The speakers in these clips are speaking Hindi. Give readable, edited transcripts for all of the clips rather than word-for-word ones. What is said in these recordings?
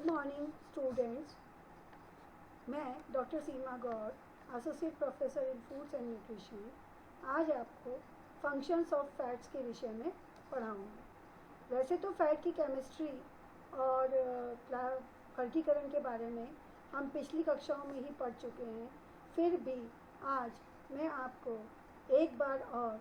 मॉर्निंग स्टूडेंट्स, मैं doctor Seema Gaur, associate professor in foods and nutrition, आज आपको फंक्शंस ऑफ फैट्स के विषय में पढ़ाऊँगी। वैसे तो फैट की केमिस्ट्री और वर्गीकरण के बारे में हम पिछली कक्षाओं में ही पढ़ चुके हैं, फिर भी आज मैं आपको एक बार और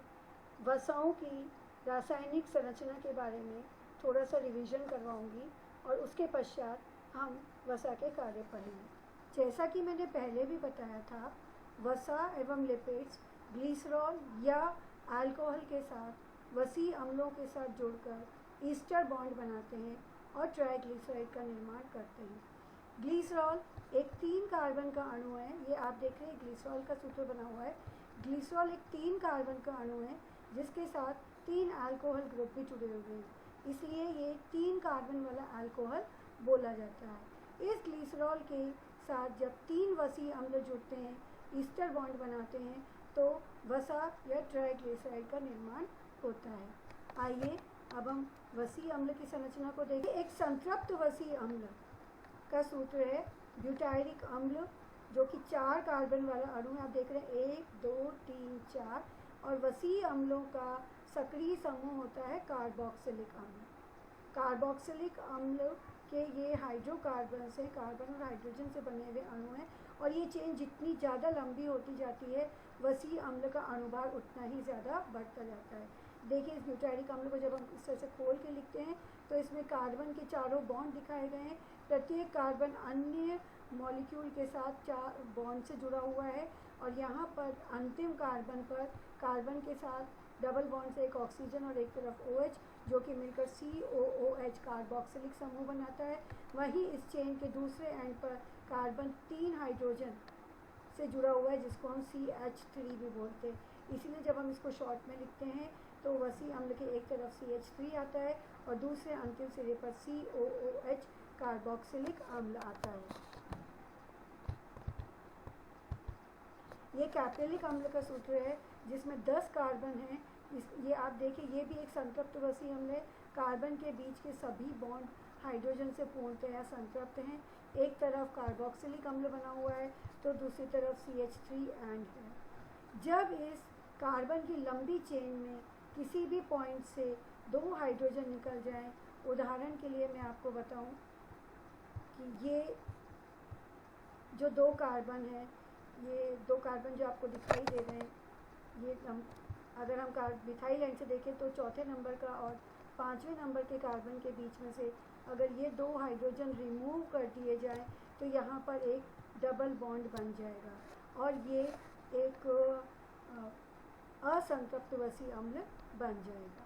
वसाओं की रासायनिक संरचना के बारे में थोड़ा सा रिवीजन करवाऊंगी और उसके पश्चात हम वसा के कार्य पढ़ेंगे। जैसा कि मैंने पहले भी बताया था, वसा एवं लिपिड्स ग्लिसरॉल या अल्कोहल के साथ वसी अम्लों के साथ जुड़कर ईस्टर बॉन्ड बनाते हैं और ट्राइग्लिसराइड का निर्माण करते हैं। ग्लिसरॉल एक 3 कार्बन का अणु है। ये आप देख रहे हैं ग्लिसरॉल का सूत्र बना हुआ है। ग्लिसरॉल एक 3 कार्बन का अणु है जिसके साथ 3 अल्कोहल ग्रुप भी जुड़े हुए हैं, इसलिए ये 3 कार्बन वाला अल्कोहल बोला जाता है। इस ग्लिसरॉल के साथ जब 3 वसी अम्ल जुड़ते हैं, ईस्टर बॉन्ड बनाते हैं, तो वसा या ट्राइग्लिसराइड का निर्माण होता है। आइए अब हम वसी अम्ल की संरचना को देखें। एक संतृप्त वसी अम्ल का सूत्र है ब्यूटायरिक अम्ल, जो कि 4 कार्बन वाला अणु है। आप देख रहे हैं 1, 2, 3, 4, और वसी अम्लों का सक्रिय समूह होता है कार्बोक्सिलिक अम्ल। कार्बोक्सिलिक अम्ल के ये हाइड्रोकार्बन से, कार्बन और हाइड्रोजन से बने हुए अणु हैं, और ये चेन जितनी ज़्यादा लंबी होती जाती है, वसी अम्ल का अणुभार उतना ही ज़्यादा बढ़ता जाता है। देखिए, इस ब्यूटायरिक अम्ल को जब हम इस तरह से खोल के लिखते हैं तो इसमें कार्बन के चारों बॉन्ड दिखाए गए हैं। प्रत्येक कार्बन अन्य मॉलिक्यूल के साथ 4 बॉन्ड से जुड़ा हुआ है, और यहाँ पर अंतिम कार्बन पर कार्बन के साथ डबल बॉन्ड से एक ऑक्सीजन और एक तरफ OH, जो कि मिलकर COOH कार्बोक्सिलिक समूह बनाता है। वहीं इस चेन के दूसरे एंड पर कार्बन 3 हाइड्रोजन से जुड़ा हुआ है, जिसको हम CH3 भी बोलते हैं। इसलिए जब हम इसको शॉर्ट में लिखते हैं तो वसी अम्ल के एक तरफ CH3 आता है और दूसरे अंतिम सिरे पर COOH कार्बोक्सिलिक अम्ल आता है। ये कैप्रिलिक अम्ल का सूत्र है जिसमें 10 कार्बन हैं। ये आप देखिए, ये भी एक संतृप्त वसी अम्ल है। कार्बन के बीच के सभी बॉन्ड हाइड्रोजन से पूर्णतया संतृप्त हैं। एक तरफ कार्बोक्सिलिक अम्ल बना हुआ है तो दूसरी तरफ CH3 एंड है। जब इस कार्बन की लंबी चेन में किसी भी पॉइंट से 2 हाइड्रोजन निकल जाएं, उदाहरण के लिए मैं आपको बताऊं कि ये जो 2 कार्बन है, ये 2 कार्बन जो आपको दिखाई दे रहे हैं, ये अगर हम मिथाइल एंड से देखें तो चौथे नंबर का और 5वें नंबर के कार्बन के बीच में से अगर ये 2 हाइड्रोजन रिमूव कर दिए जाए तो यहाँ पर एक डबल बॉन्ड बन जाएगा और ये एक असंतृप्त वसी अम्ल बन जाएगा।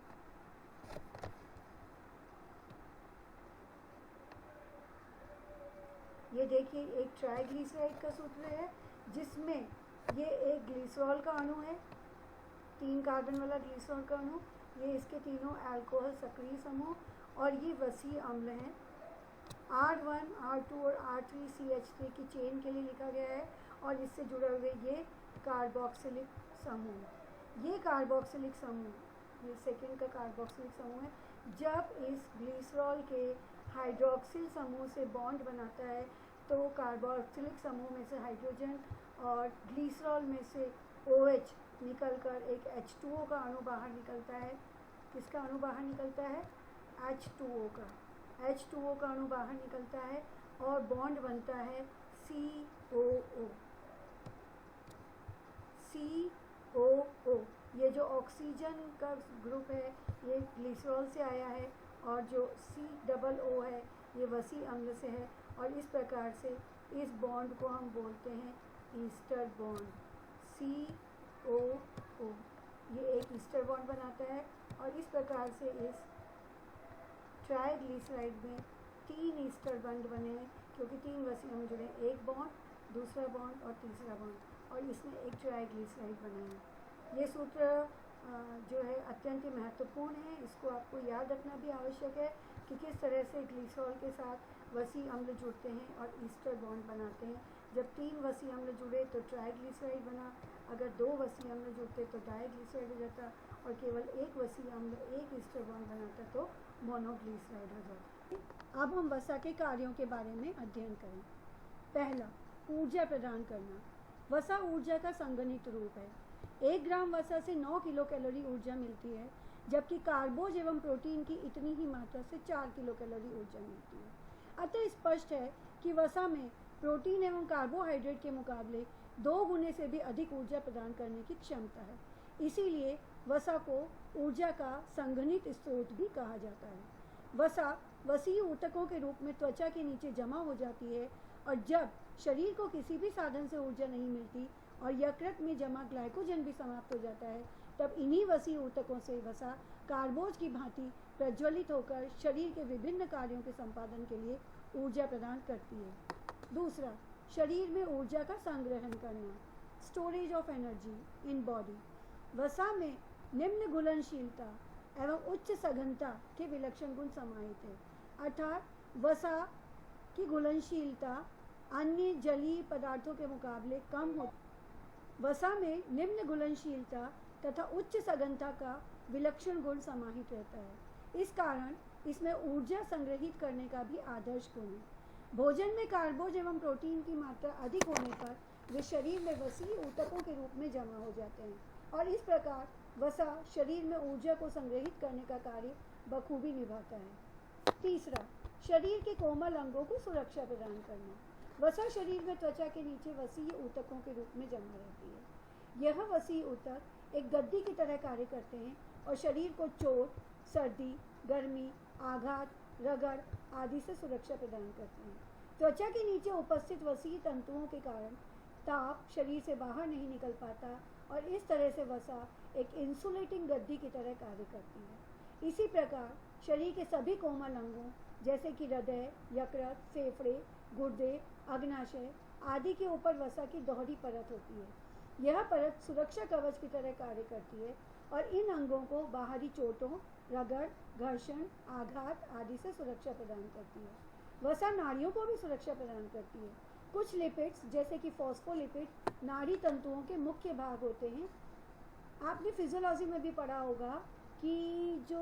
ये देखिए, एक ट्राइग्लिसराइड का सूत्र है जिसमें ये एक ग्लिसरॉल का अणु है, 3 कार्बन वाला ग्लिसरॉल का अणु, ये इसके तीनों अल्कोहल सक्रिय समूह, और ये वसी अम्ल हैं। R1, R2 और R3 CH3 की चेन के लिए लिखा गया है, और इससे जुड़े हुए ये कार्बोक्सिलिक समूह। ये कार्बोक्सिलिक समूह, ये सेकेंड का कार्बोक्सिलिक समूह है। जब इस ग्लिसरॉल के हाइड्रोक्सिल समूह से बॉन्ड बनाता है तो कार्बोक्सिलिक समूह में से हाइड्रोजन और ग्लिसरॉल में से OH निकलकर एक H2O का अणु बाहर निकलता है। किसका अणु बाहर निकलता है? H2O का। H2O का अणु बाहर निकलता है और बॉन्ड बनता है COO। COO, ये जो ऑक्सीजन का ग्रुप है ये ग्लिसरॉल से आया है, और जो COO है ये वसी अम्ल से है, और इस प्रकार से इस बॉन्ड को हम बोलते हैं ईस्टर बॉन्ड। COO ये एक ईस्टर बॉन्ड बनाता है, और इस प्रकार से इस ट्राइग्लिसराइड में 3 ईस्टर बॉन्ड बने हैं, क्योंकि 3 वसी अम्ल जुड़े हैं, एक बॉन्ड, दूसरा बॉन्ड और तीसरा बॉन्ड, और इसमें एक ट्राइग्लिसराइड बने हैं। ये सूत्र जो है अत्यंत ही महत्वपूर्ण है। इसको आपको याद रखना भी आवश्यक है कि किस तरह से ग्लिसरॉल के साथ वसी अम्ल जुड़ते हैं और ईस्टर बॉन्ड बनाते हैं। जब 3 वसी अम्ल जुड़े तो ट्राइग्लिसराइड बना, अगर 2 वसी अम्ल जुड़ते तो डाइग्लिसराइड हो जाता, और केवल एक वसी अम्ल एक ईस्टर बॉन्ड बनाता तो मोनोग्लिसराइड हो जाता। अब हम वसा के कार्यों के बारे में अध्ययन करें। पहला, ऊर्जा प्रदान करना। वसा ऊर्जा का संगठित रूप है। 1 ग्राम वसा से 9 किलो कैलोरी ऊर्जा मिलती है, जबकि कार्बोज एवं प्रोटीन की इतनी ही मात्रा से 4 किलो कैलोरी ऊर्जा मिलती है। अतः स्पष्ट है कि वसा में प्रोटीन एवं कार्बोहाइड्रेट के मुकाबले 2 गुने से भी अधिक ऊर्जा प्रदान करने की क्षमता है। इसीलिए वसा को ऊर्जा का संघनित स्रोत भी कहा जाता है। वसा वसीय ऊतकों के रूप में त्वचा के नीचे जमा हो जाती है, और जब शरीर को किसी भी साधन से ऊर्जा नहीं मिलती और यकृत में जमा ग्लाइकोजन भी समाप्त हो जाता है, तब इन्हीं वसीय ऊतकों से वसा कार्बोज की भांति प्रज्वलित होकर शरीर के विभिन्न कार्यों के संपादन के लिए ऊर्जा प्रदान करती है। दूसरा, शरीर में ऊर्जा का संग्रहण करना, storage of energy in body. वसा में निम्न घुलनशीलता एवं उच्च सघनता के विलक्षण गुण समाहित है, अर्थात वसा की घुलनशीलता अन्य जलीय पदार्थों के मुकाबले कम होती। वसा में निम्न घुलनशीलता तथा उच्च सघनता का विलक्षण गुण समाहित रहता है। इस कारण इसमें ऊर्जा संग्रहित करने का भी आदर्श गुण है। भोजन में कार्बोज एवं प्रोटीन की मात्रा अधिक होने पर वे शरीर में वसीय ऊतकों के रूप में जमा हो जाते हैं, और इस प्रकार वसा शरीर में ऊर्जा को संग्रहित करने का कार्य बखूबी निभाता है। तीसरा, शरीर के कोमल अंगों को सुरक्षा प्रदान करना। वसा शरीर में त्वचा के नीचे वसीय ऊतकों के रूप में जमा रहती है। यह वसीय ऊतक एक गद्दी की तरह कार्य करते हैं और शरीर को चोट, सर्दी, गर्मी, आघात, रगड़ आदि से सुरक्षा प्रदान करते हैं। त्वचा के नीचे उपस्थित वसीय तंतुओं के कारण ताप शरीर से बाहर नहीं निकल पाता, और इस तरह से वसा एक इंसुलेटिंग गद्दी की तरह कार्य करती है। इसी प्रकार शरीर के सभी कोमल अंगों जैसे कि हृदय, यकृत, फेफड़े, गुर्दे, अग्नाशय आदि के ऊपर वसा की दोहरी परत होती है। यह परत सुरक्षा कवच की तरह कार्य करती है और इन अंगों को बाहरी चोटों, रगड़, घर्षण, आघात आदि से सुरक्षा प्रदान करती है। वसा नाड़ियों को भी सुरक्षा प्रदान करती है। कुछ लिपिड्स जैसे कि फॉस्फोलिपिड नाड़ी तंतुओं के मुख्य भाग होते हैं। आपने फिजियोलॉजी में भी पढ़ा होगा कि जो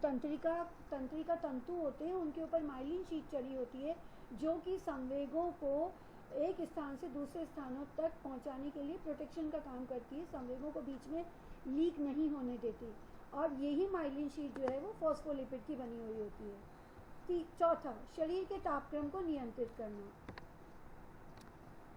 तंत्रिका तंतु होते हैं उनके ऊपर माइलिन शीट चढ़ी होती है, जो कि संवेगों को एक स्थान से दूसरे स्थानों तक पहुंचाने के लिए प्रोटेक्शन का काम करती है, संवेगों को बीच में लीक नहीं होने देती, और यही माइलिन शीट जो है वो फॉस्फोलिपिड की बनी हुई होती है। चौथा, शरीर के तापक्रम को नियंत्रित करना।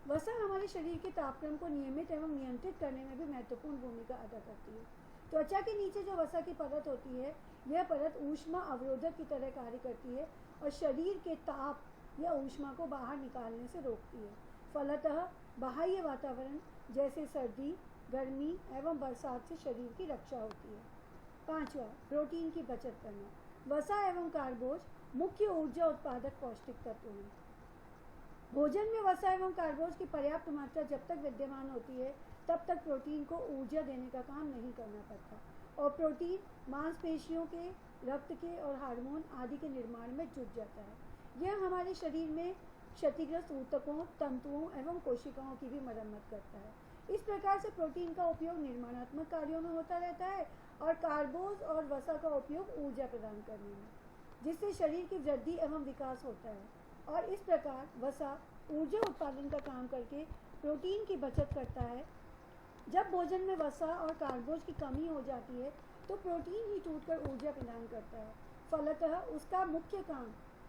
वसा हमारे शरीर के तापक्रम को नियमित एवं नियंत्रित करने में भी महत्वपूर्ण भूमिका अदा करती है। त्वचा के नीचे जो वसा की परत होती है, यह परत ऊष्मा अवरोधक की तरह कार्य करती है और शरीर के ताप या ऊष्मा को बाहर निकालने से रोकती है। फलतः बाह्य वातावरण जैसे सर्दी, गर्मी एवं बरसात से शरीर की रक्षा होती है। पांचवा, प्रोटीन की बचत करना। वसा एवं कार्बोज मुख्य ऊर्जा उत्पादक पौष्टिक तत्व हैं। भोजन में वसा एवं कार्बोज की पर्याप्त मात्रा जब तक विद्यमान होती है, तब तक प्रोटीन को ऊर्जा देने का काम नहीं करना पड़ता, और प्रोटीन मांसपेशियों के, रक्त के और हार्मोन आदि के निर्माण में जुट जाता है। यह हमारे शरीर में क्षतिग्रस्त ऊतकों, तंतुओं एवं कोशिकाओं की भी मरम्मत करता है। इस प्रकार से प्रोटीन का उपयोग निर्माणात्मक कार्यों में होता रहता है और कार्बोज और वसा का उपयोग ऊर्जा प्रदान करने में, जिससे शरीर की वृद्धि एवं विकास होता है। और इस प्रकार वसा ऊर्जा उत्पादन का काम करके प्रोटीन की बचत करता है। जब भोजन में वसा और कार्बोज की कमी हो जाती है तो प्रोटीन ही टूटकर ऊर्जा प्रदान करता है। फलतः उसका मुख्य काम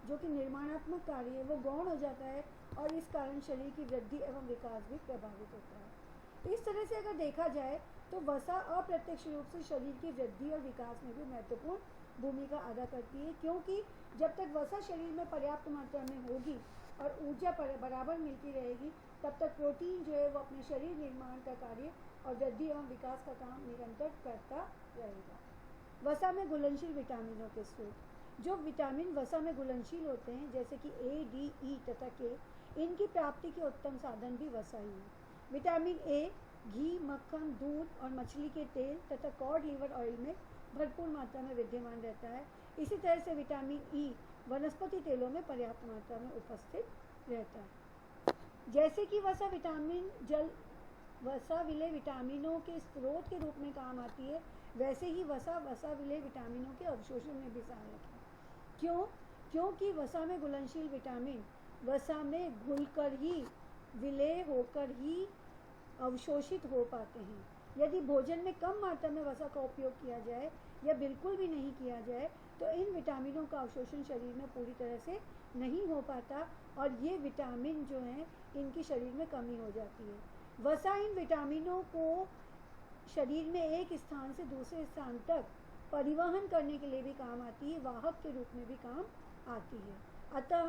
जो कि निर्माणात्मक कार्य है वो गौण हो जाता है, और इस कारण शरीर की वृद्धि एवं विकास भी प्रभावित होता है। इस तरह से अगर देखा जाए तो वसा अप्रत्यक्ष रूप से शरीर की वृद्धि और विकास में भी महत्वपूर्ण भूमिका अदा करती है, क्योंकि जब तक वसा शरीर में पर्याप्त मात्रा में होगी और ऊर्जा बराबर मिलती रहेगी, तब तक प्रोटीन जो है वो अपने शरीर निर्माण का कार्य और वृद्धि एवं विकास का काम निरंतर करता रहेगा। वसा में घुलनशील विटामिनों के स्रोत। जो विटामिन वसा में घुलनशील होते हैं जैसे कि ए, डी, ई तथा के, इनकी प्राप्ति के उत्तम साधन भी वसा ही है। विटामिन ए घी, मक्खन, दूध और मछली के तेल तथा कॉड लीवर ऑयल में भरपूर मात्रा में विद्यमान रहता है। इसी तरह से विटामिन ई वनस्पति तेलों में पर्याप्त मात्रा में उपस्थित रहता है। जैसे कि वसा विलय विटामिनों के स्रोत के रूप में काम आती है, वैसे ही वसा विलय विटामिनों के अवशोषण में भी सहायक है। क्यों? क्योंकि वसा में घुलनशील विटामिन वसा में घुलकर ही, विलय होकर ही अवशोषित हो पाते हैं। यदि भोजन में कम मात्रा में वसा का उपयोग किया जाए या बिल्कुल भी नहीं किया जाए तो इन विटामिनों का अवशोषण शरीर में पूरी तरह से नहीं हो पाता और ये विटामिन जो हैं इनकी शरीर में कमी हो जाती है। वसा इन विटामिनों को शरीर में एक स्थान से दूसरे स्थान तक परिवहन करने के लिए भी काम आती है, वाहक के रूप में भी काम आती है। अतः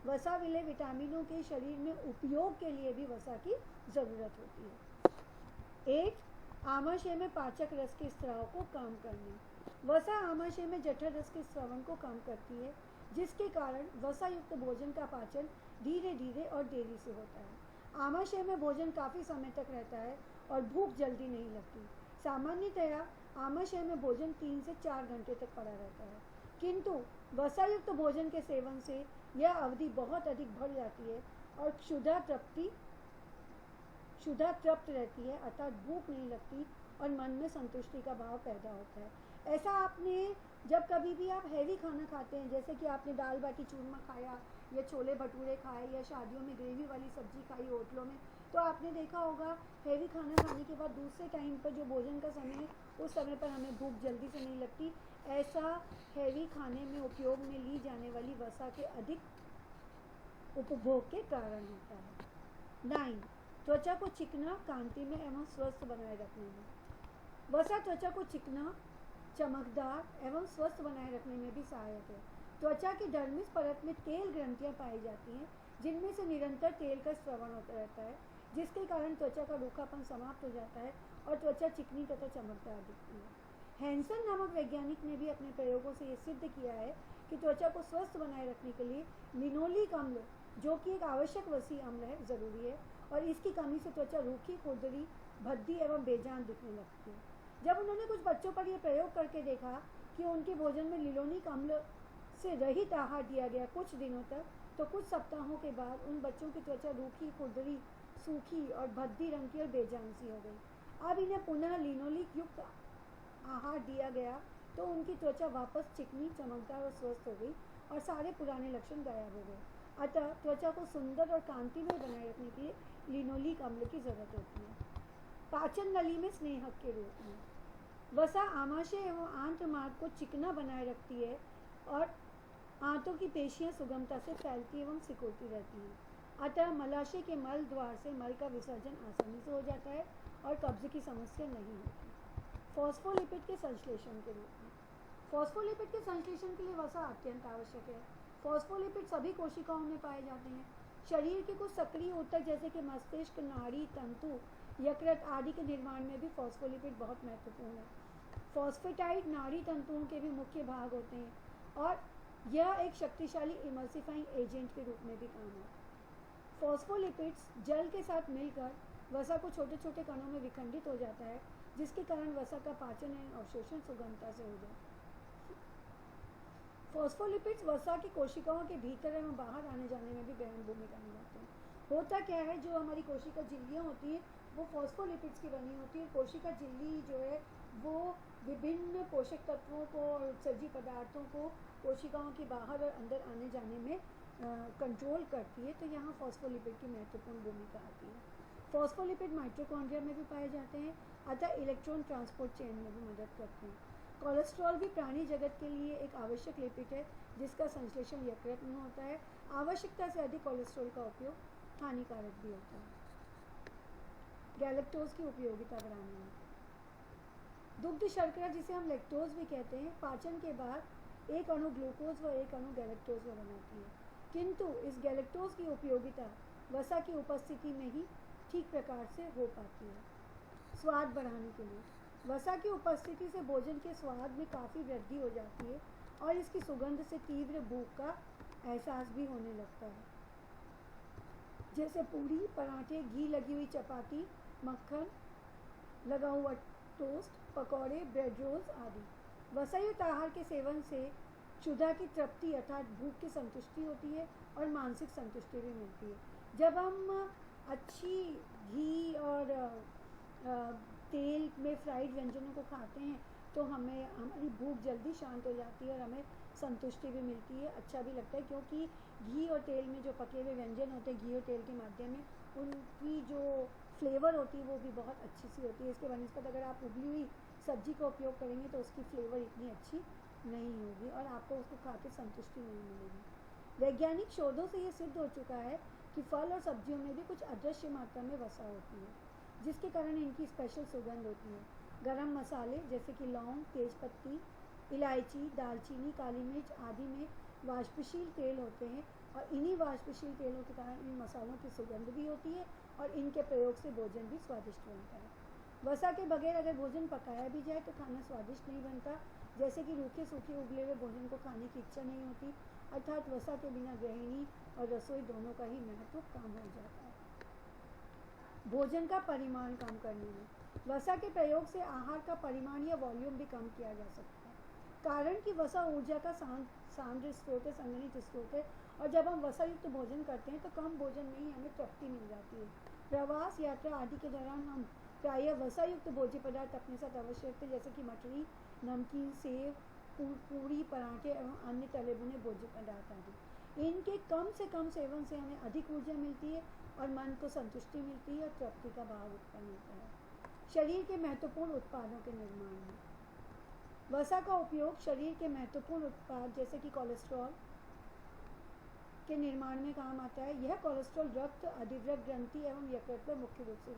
वसा विलय विटामिनों के शरीर में उपयोग के लिए भी वसा की ज़रूरत होती है। 8. आमाशय में पाचक रस के स्राव को कम करना। वसा आमाशय में जठर रस के स्रवण को कम करती है, जिसके कारण वसा युक्त भोजन का पाचन धीरे धीरे और देरी से होता है। आमाशय में भोजन काफ़ी समय तक रहता है और भूख जल्दी नहीं लगती। सामान्यतया आमाशय में भोजन 3 से 4 घंटे तक पड़ा रहता है, किंतु वसा युक्त भोजन के सेवन से यह अवधि बहुत अधिक बढ़ जाती है और क्षुधा तृप्त रहती है, अर्थात भूख नहीं लगती और मन में संतुष्टि का भाव पैदा होता है। ऐसा आपने जब कभी भी आप हैवी खाना खाते हैं, जैसे कि आपने दाल बाटी चूरमा खाया या छोले भटूरे खाए या शादियों में ग्रेवी वाली सब्जी खाई होटलों में, तो आपने देखा होगा हैवी खाना खाने के बाद दूसरे टाइम पर जो भोजन का समय है उस समय पर हमें भूख जल्दी से नहीं लगती। ऐसा हैवी खाने में उपयोग में ली जाने वाली वसा के अधिक उपभोग के कारण होता है। 9. त्वचा को चिकना, कांतिमय एवं स्वस्थ बनाए रखने में। वसा त्वचा को चिकना, चमकदार एवं स्वस्थ बनाए रखने में भी सहायक है। त्वचा की डर्मिस परत में तेल ग्रंथियां पाई जाती हैं, जिनमें से निरंतर तेल का स्रवण होता रहता है, जिसके कारण त्वचा का रूखापन समाप्त हो जाता है और त्वचा चिकनी तथा चमकदार दिखती है। हैंसन नामक वैज्ञानिक ने भी अपने प्रयोगों से ये सिद्ध किया है कि त्वचा को स्वस्थ बनाए रखने के लिए लिनोलिक अम्ल, जो कि एक आवश्यक वसी अम्ल है, जरूरी है और इसकी कमी से त्वचा रूखी, खुरदरी, भद्दी एवं बेजान दिखने लगती है। जब उन्होंने कुछ बच्चों पर यह प्रयोग करके देखा कि उनके भोजन में लिनोलिक अम्ल से रहित आहार दिया गया कुछ दिनों तक, तो कुछ सप्ताहों के बाद उन बच्चों की त्वचा रूखी, खुरदरी, सूखी और भद्दी रंग की और बेजान सी हो गई। अब इन्हें पुनः लिनोलिक युक्त आहार दिया गया तो उनकी त्वचा वापस चिकनी, चमकदार और स्वस्थ हो गई और सारे पुराने लक्षण गायब हो गए। अतः त्वचा को सुंदर और कांतिमय बनाए रखने के लिए लिनोलिक अम्ल की जरूरत होती है। पाचन नली में स्नेहक के रूप में। वसा आमाशय एवं आंत्र मार्ग को चिकना बनाए रखती है और आंतों की पेशियां सुगमता से फैलती एवं सिकुड़ती रहती हैं। अतः मलाशय के मल द्वार से मल का विसर्जन आसानी से हो जाता है और कब्ज की समस्या नहीं होती। फॉस्फोलिपिड के संश्लेषण के रूप में। फॉस्फोलिपिड के संश्लेषण के लिए वसा अत्यंत आवश्यक है। फॉस्फोलिपिड सभी कोशिकाओं में पाए जाते हैं। शरीर के कुछ सक्रिय ऊतक जैसे कि मस्तिष्क, नाड़ी, तंतु, यकृत आदि के निर्माण में भी फॉस्फोलिपिड बहुत महत्वपूर्ण है। फॉस्फेटाइड नाड़ी तंतुओं के भी मुख्य भाग होते हैं और यह एक शक्तिशाली इमल्सिफाइंग एजेंट के रूप में भी काम आता है। फॉस्फोलिपिड्स जल के साथ मिलकर वसा को छोटे छोटे कणों में विखंडित हो जाता है, जिसके कारण वसा का पाचन एवं अवशोषण सुगमता से हो जाता है। फॉस्फोलिपिड्स वसा की कोशिकाओं के भीतर एवं बाहर आने जाने में भी गहन भूमिका निभाते हैं। होता क्या है, जो हमारी कोशिका झिल्लियाँ होती हैं वो फॉस्फोलिपिड्स की बनी होती है। कोशिका झिल्ली जो है वो विभिन्न पोषक तत्वों को और उत्सर्जी पदार्थों को कोशिकाओं के बाहर और अंदर आने जाने में कंट्रोल करती है, तो यहाँ फॉस्फोलिपिड की महत्वपूर्ण भूमिका आती है। फॉस्फोलिपिड माइटोकॉन्ड्रिया में भी पाए जाते हैं, अतः इलेक्ट्रॉन ट्रांसपोर्ट चेन में भी मदद करते हैं। कोलेस्ट्रॉल भी प्राणी जगत के लिए एक आवश्यक लिपिड है, जिसका संश्लेषण यकृत में होता है। आवश्यकता से अधिक कोलेस्ट्रॉल का उपयोग हानिकारक भी होता है। गैलेक्टोज की उपयोगिता बढ़ाने में। दुग्ध शर्करा, जिसे हम लैक्टोज भी कहते हैं, पाचन के बाद एक अणु ग्लूकोज व एक अणु गैलेक्टोज में बनाती है, किंतु इस गैलेक्टोज की उपयोगिता वसा की उपस्थिति में ही ठीक प्रकार से हो पाती है। स्वाद बढ़ाने के लिए वसा की उपस्थिति से भोजन के स्वाद में काफ़ी वृद्धि हो जाती है और इसकी सुगंध से तीव्र भूख का एहसास भी होने लगता है, जैसे पूरी, पराठे, घी लगी हुई चपाती, मक्खन लगा हुआ टोस्ट, पकौड़े, ब्रेड रोल्स आदि। वसायुक्त आहार के सेवन से क्षुधा की तृप्ति अर्थात भूख की संतुष्टि होती है और मानसिक संतुष्टि भी मिलती है। जब हम अच्छी घी और तेल में फ्राइड व्यंजनों को खाते हैं तो हमें हमारी भूख जल्दी शांत हो जाती है और हमें संतुष्टि भी मिलती है, अच्छा भी लगता है, क्योंकि घी और तेल में जो पके हुए व्यंजन होते हैं घी और तेल के माध्यम में, उनकी जो फ्लेवर होती है वो भी बहुत अच्छी सी होती है। इसके बनस्पत अगर आप उबली हुई सब्जी का उपयोग करेंगे तो उसकी फ्लेवर इतनी अच्छी नहीं होगी और आपको उसको खा के संतुष्टि नहीं मिलेगी। वैज्ञानिक शोधों से ये सिद्ध हो चुका है कि फल और सब्जियों में भी कुछ अदृश्य मात्रा में वसा होती है, जिसके कारण इनकी स्पेशल सुगंध होती है। गरम मसाले जैसे कि लौंग, तेजपत्ती, इलायची, दालचीनी, काली मिर्च आदि में वाष्पशील तेल होते हैं और इन्हीं वाष्पशील तेलों के कारण इन मसालों की सुगंध भी होती है और इनके प्रयोग से भोजन भी स्वादिष्ट बनता है। वसा के बगैर अगर भोजन पकाया भी जाए तो खाना स्वादिष्ट नहीं बनता, जैसे कि रूखे सूखे उबले हुए भोजन को खाने की इच्छा नहीं होती, अर्थात वसा के बिना गृहिणी और रसोई दोनों का ही महत्व कम हो जाता है। भोजन का परिमाण कम करने में वसा के प्रयोग से आहार का परिमाण या वॉल्यूम भी कम किया जा सकता है, कारण कि वसा ऊर्जा का सांद्र स्रोत है, संग्रहित स्रोत है, और जब हम वसा युक्त भोजन करते हैं तो कम भोजन में ही हमें तृप्ति मिल जाती है। प्रवास, यात्रा आदि के दौरान हम प्रायः वसा युक्त भोज्य पदार्थ अपने साथ अवश्य रखते हैं, जैसे कि मठरी, नमकीन, सेव, पूरी, पराठे एवं अन्य तले भुने भोज्य पदार्थ आदि। इनके कम से कम सेवन से हमें अधिक ऊर्जा मिलती है और मन को संतुष्टि मिलती है और तृप्ति का भाव उत्पन्न होता है। शरीर के महत्वपूर्ण उत्पादों के निर्माण में वसा का उपयोग शरीर के महत्वपूर्ण उत्पाद जैसे कि कोलेस्ट्रॉल के निर्माण में काम आता है। यह कोलेस्ट्रॉल रक्त, अधिवृक्क ग्रंथि एवं यकृत में मुख्य रूप से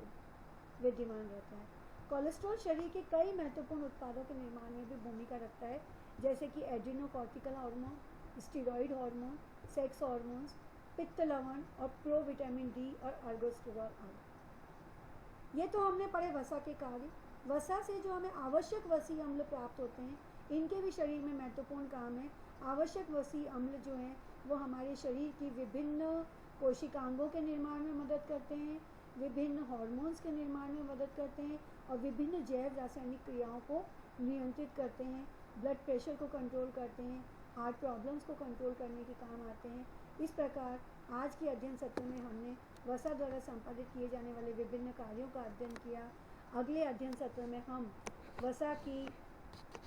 विद्यमान रहता है। कोलेस्ट्रॉल शरीर के कई महत्वपूर्ण उत्पादों के निर्माण में भी भूमिका रखता है, जैसे कि adrenocortical hormone, steroid hormone, sex hormones, पित्त लवण और प्रो विटामिन डी और अर्गोस्टेरॉल आदि। ये तो हमने पढ़े वसा के कार्य। वसा से जो हमें आवश्यक वसीय अम्ल प्राप्त होते हैं, इनके भी शरीर में महत्वपूर्ण काम है। आवश्यक वसीय अम्ल जो हैं वो हमारे शरीर की विभिन्न कोशिकांगों के निर्माण में मदद करते हैं, विभिन्न हार्मोन्स के निर्माण में मदद करते हैं और विभिन्न जैव रासायनिक क्रियाओं को नियंत्रित करते हैं, ब्लड प्रेशर को कंट्रोल करते हैं, हार्ट प्रॉब्लम्स को कंट्रोल करने के काम आते हैं। इस प्रकार आज के अध्ययन सत्र में हमने वसा द्वारा संपादित किए जाने वाले विभिन्न कार्यों का अध्ययन किया। अगले अध्ययन सत्र में हम वसा की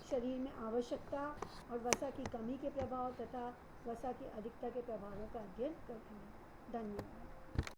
शरीर में आवश्यकता और वसा की कमी के प्रभाव तथा वसा की अधिकता के प्रभावों का अध्ययन करेंगे। धन्यवाद।